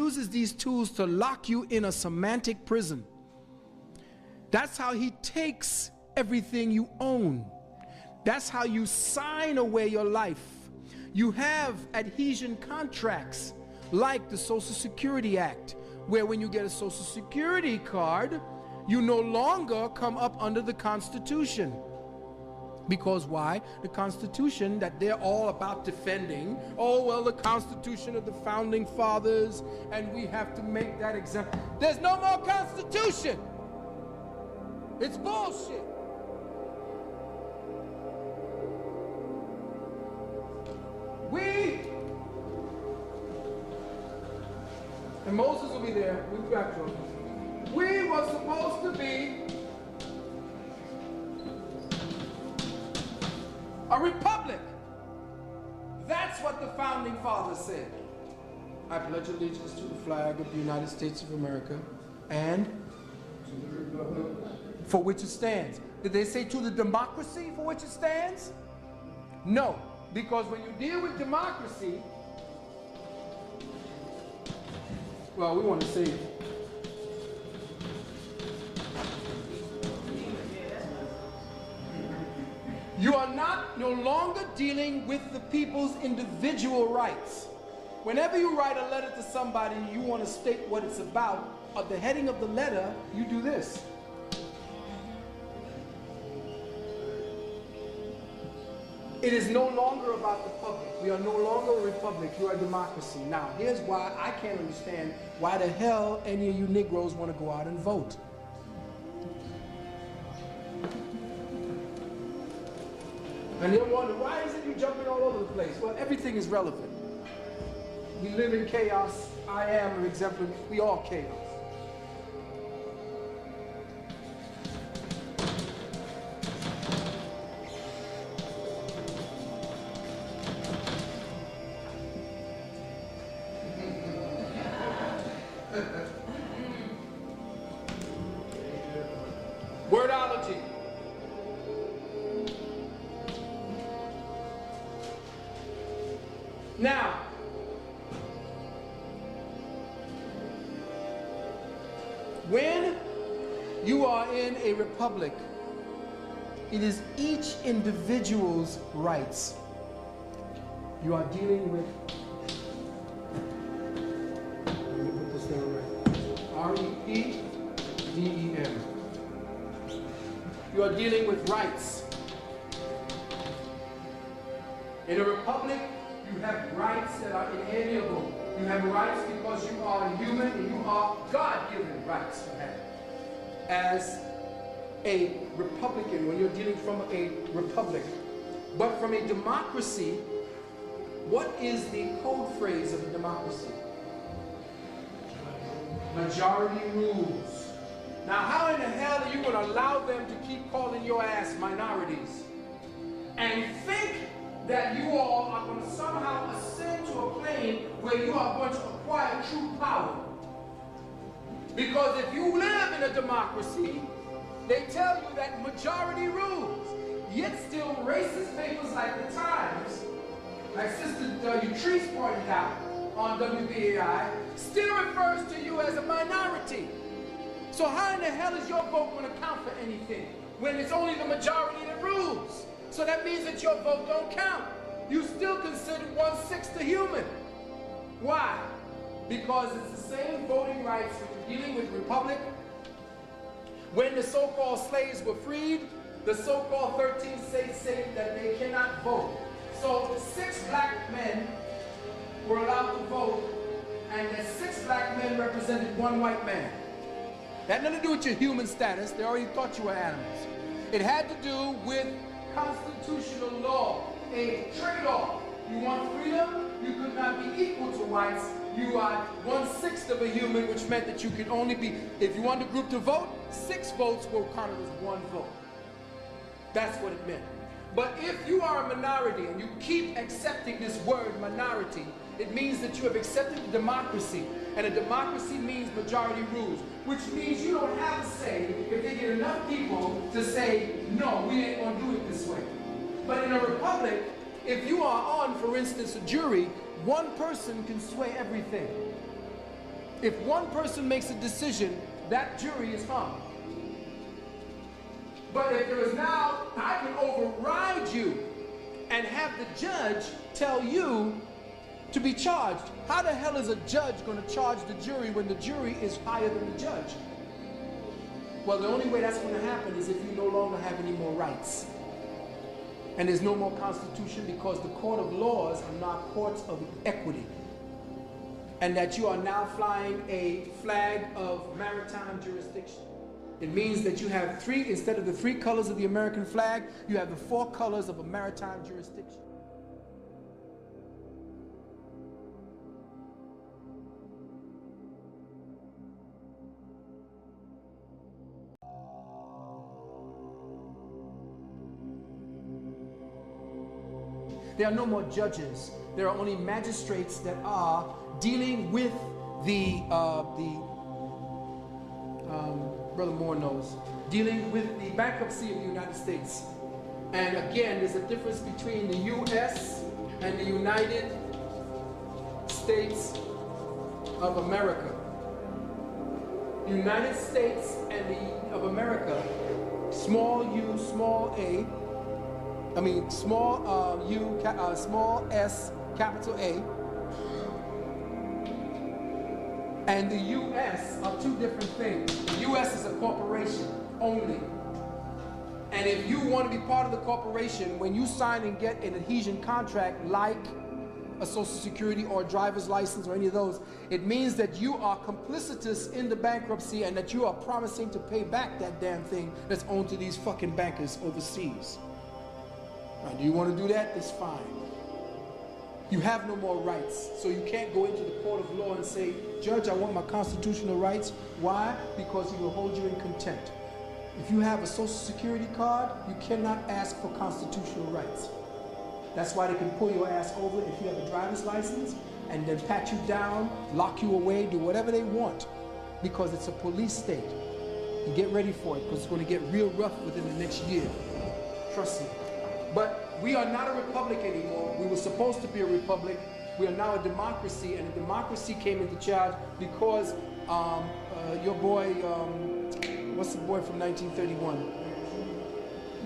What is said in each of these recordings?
uses these tools to lock you in a semantic prison. That's how he takes everything you own. That's how you sign away your life. You have adhesion contracts like the Social Security Act, where when you get a Social Security card, you no longer come up under the Constitution. Because why? The Constitution that they're all about defending. Oh, well, the Constitution of the Founding Fathers, and we have to make that exempt. There's no more Constitution. It's bullshit. And Moses will be there. We'll be back to him. We were supposed to be a republic. That's what the Founding Fathers said. I pledge allegiance to the flag of the United States of America and to the republic for which it stands. Did they say to the democracy for which it stands? No, because when you deal with democracy, well, we want to say you are no longer dealing with the people's individual rights. Whenever you write a letter to somebody, you want to state what it's about. At the heading of the letter, you do this. It is no longer about the public. We are no longer a republic. You are a democracy. Now, here's why I can't understand why the hell any of you Negroes want to go out and vote. And then wonder, why is it you jumping all over the place? Well, everything is relevant. We live in chaos. I am an exemplar. We all chaos. Wordology. Now, when you are in a republic, it is each individual's rights. You are dealing with, let me put this down right, R-E-P-D-E-M. You are dealing with rights. In a republic, you have rights that are inalienable. You have rights because you are human and you are God-given rights to have. As a Republican, when you're dealing from a republic. But from a democracy, what is the code phrase of a democracy? Majority rules. Now, how in the hell are you going to allow them to keep calling your ass minorities and think that you all are going to somehow ascend to a plane where you are going to acquire true power? Because if you live in a democracy, they tell you that majority rules. Yet still racist papers like the Times, like Sister Utrice pointed out on WBAI, still refers to you as a minority. So how in the hell is your vote going to count for anything when it's only the majority that rules? So that means that your vote don't count. You still considered 1/6 a human. Why? Because it's the same voting rights when you're dealing with republic. When the so-called slaves were freed, the so-called 13 states say that they cannot vote. So 6 black men were allowed to vote, and the 6 black men represented 1 white man. That had nothing to do with your human status. They already thought you were animals. It had to do with constitutional law, a trade-off. You want freedom? You could not be equal to whites. You are 1/6 of a human, which meant that you could only be, if you wanted a group to vote, 6 votes were counted as 1 vote. That's what it meant. But if you are a minority and you keep accepting this word minority, it means that you have accepted the democracy. And a democracy means majority rules, which means you don't have a say if they get enough people to say, no, we ain't gonna do it this way. But in a republic, if you are on, for instance, a jury, 1 person can sway everything. If one person makes a decision, that jury is hung. But if there is now, I can override you and have the judge tell you to be charged. How the hell is a judge going to charge the jury when the jury is higher than the judge? Well, the only way that's going to happen is if you no longer have any more rights. And there's no more constitution, because the court of laws are now courts of equity. And that you are now flying a flag of maritime jurisdiction. It means that you have three, instead of the 3 colors of the American flag, you have the 4 colors of a maritime jurisdiction. There are no more judges. There are only magistrates that are dealing with Brother Moore knows, dealing with the bankruptcy of the United States. And again, there's a difference between the U.S. and the United States of America. United States of America, small u, small a, small u, small s, capital A, and the U.S. are 2 different things. The U.S. is a corporation only. And if you want to be part of the corporation, when you sign and get an adhesion contract like a Social Security or a driver's license or any of those, it means that you are complicitous in the bankruptcy and that you are promising to pay back that damn thing that's owed to these fucking bankers overseas. Right, do you want to do that? That's fine. You have no more rights, so you can't go into the court of law and say, Judge, I want my constitutional rights. Why? Because he will hold you in contempt. If you have a Social Security card, you cannot ask for constitutional rights. That's why they can pull your ass over if you have a driver's license and then pat you down, lock you away, do whatever they want, because it's a police state. You get ready for it, because it's going to get real rough within the next year. Trust me. But we are not a republic anymore. We were supposed to be a republic. We are now a democracy, and a democracy came into charge because your boy, what's the boy from 1931?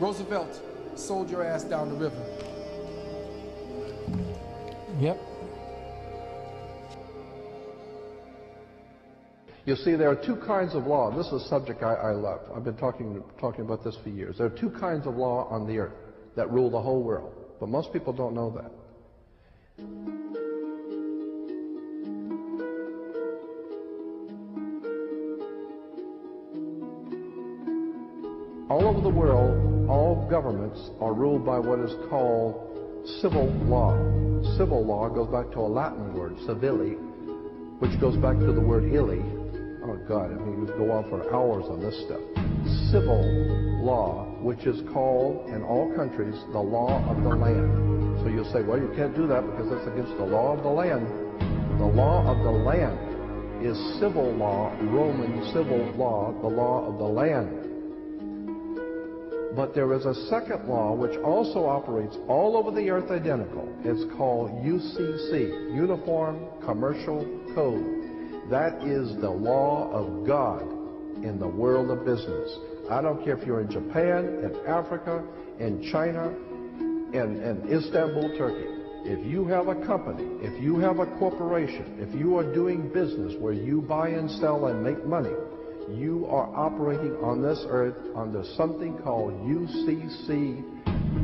Roosevelt sold your ass down the river. Yep. You see, there are 2 kinds of law. This is a subject I love. I've been talking about this for years. There are 2 kinds of law on the earth that rule the whole world, but most people don't know that. All over the world, all governments are ruled by what is called civil law. Civil law goes back to a Latin word, civili, which goes back to the word illy. Oh God, I mean, you could go on for hours on this stuff. Civil law, which is called in all countries the law of the land. So you'll say, well, you can't do that because that's against the law of the land. The law of the land is civil law, Roman civil law, the law of the land. But there is a second law which also operates all over the earth identical. It's called UCC, Uniform Commercial Code. That is the law of God in the world of business. I don't care if you're in Japan, in Africa, in China, in Istanbul, Turkey. If you have a company, if you have a corporation, if you are doing business where you buy and sell and make money, you are operating on this earth under something called UCC,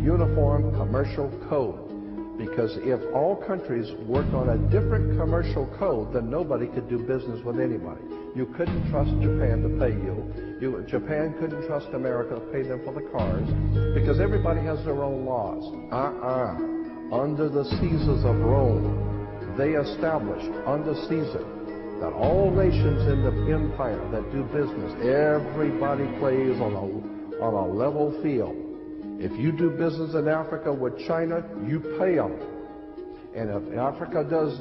Uniform Commercial Code. Because if all countries worked on a different commercial code, then nobody could do business with anybody. You couldn't trust Japan to pay you. Japan couldn't trust America to pay them for the cars, because everybody has their own laws. Under the Caesars of Rome, they established under Caesar that all nations in the empire that do business, everybody plays on a level field. If you do business in Africa with China, you pay them. And if Africa does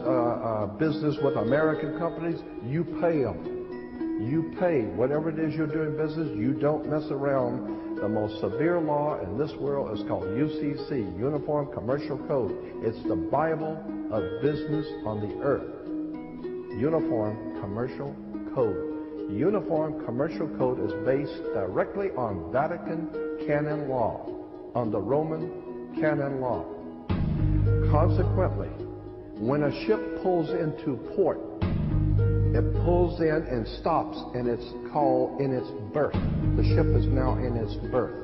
business with American companies, you pay them. You pay. Whatever it is you're doing business, you don't mess around. The most severe law in this world is called UCC, Uniform Commercial Code. It's the Bible of business on the earth. Uniform Commercial Code. Uniform Commercial Code is based directly on Vatican canon law, on the Roman canon law. Consequently, when a ship pulls into port, it pulls in and stops, and it's called in its berth. The ship is now in its berth.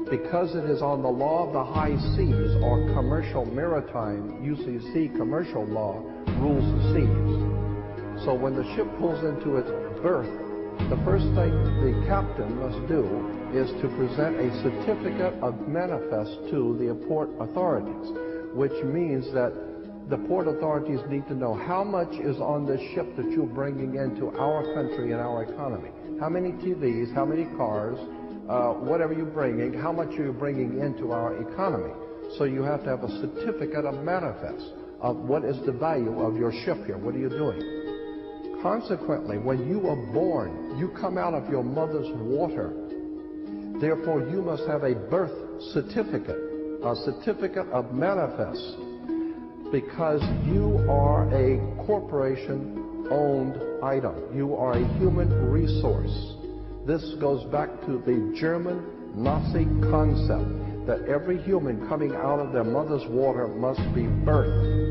Because it is on the law of the high seas, or commercial maritime, UCC commercial law, rules the seas. So when the ship pulls into its berth, the first thing the captain must do is to present a certificate of manifest to the port authorities, which means that the port authorities need to know how much is on this ship that you're bringing into our country and our economy. How many TVs, how many cars, whatever you're bringing, how much are you bringing into our economy. So you have to have a certificate of manifest of what is the value of your ship here. What are you doing? Consequently, when you are born, you come out of your mother's water. Therefore, you must have a birth certificate, a certificate of manifest, because you are a corporation-owned item. You are a human resource. This goes back to the German Nazi concept that every human coming out of their mother's water must be birthed.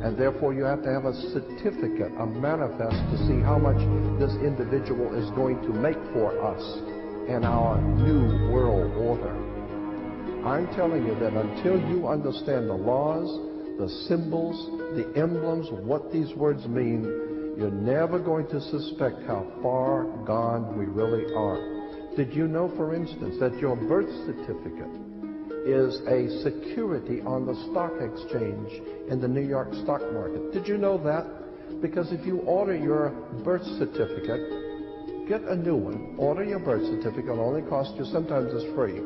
And therefore you have to have a certificate, a manifest, to see how much this individual is going to make for us in our new world order. I'm telling you that until you understand the laws, the symbols, the emblems, what these words mean, you're never going to suspect how far gone we really are. Did you know, for instance, that your birth certificate is a security on the stock exchange in the New York stock market? Did you know that? Because if you order your birth certificate, get a new one, order your birth certificate, it'll only cost you, sometimes it's free,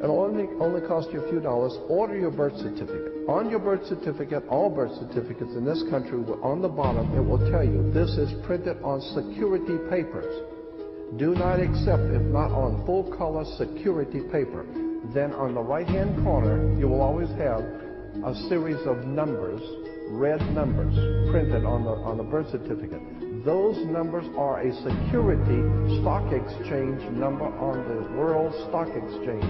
it'll only cost you a few dollars. Order your birth certificate. On your birth certificate, all birth certificates in this country, on the bottom, it will tell you this is printed on security papers. Do not accept if not on full color security paper. Then on the right-hand corner, you will always have a series of numbers, red numbers, printed on the birth certificate. Those numbers are a security stock exchange number on the World Stock Exchange.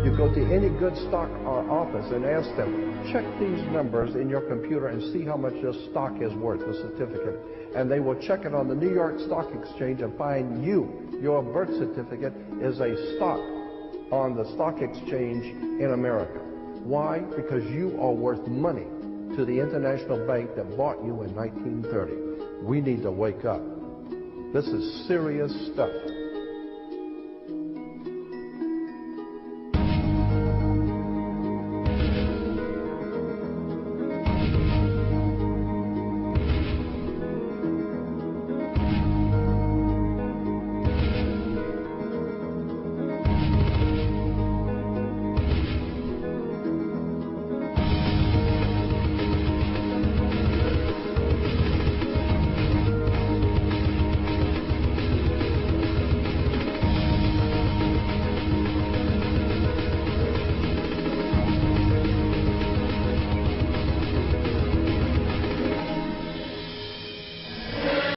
You go to any good stock office and ask them, check these numbers in your computer and see how much your stock is worth, the certificate. And they will check it on the New York Stock Exchange and find your birth certificate is a stock on the stock exchange in America. Why? Because you are worth money to the international bank that bought you in 1930. We need to wake up. This is serious stuff.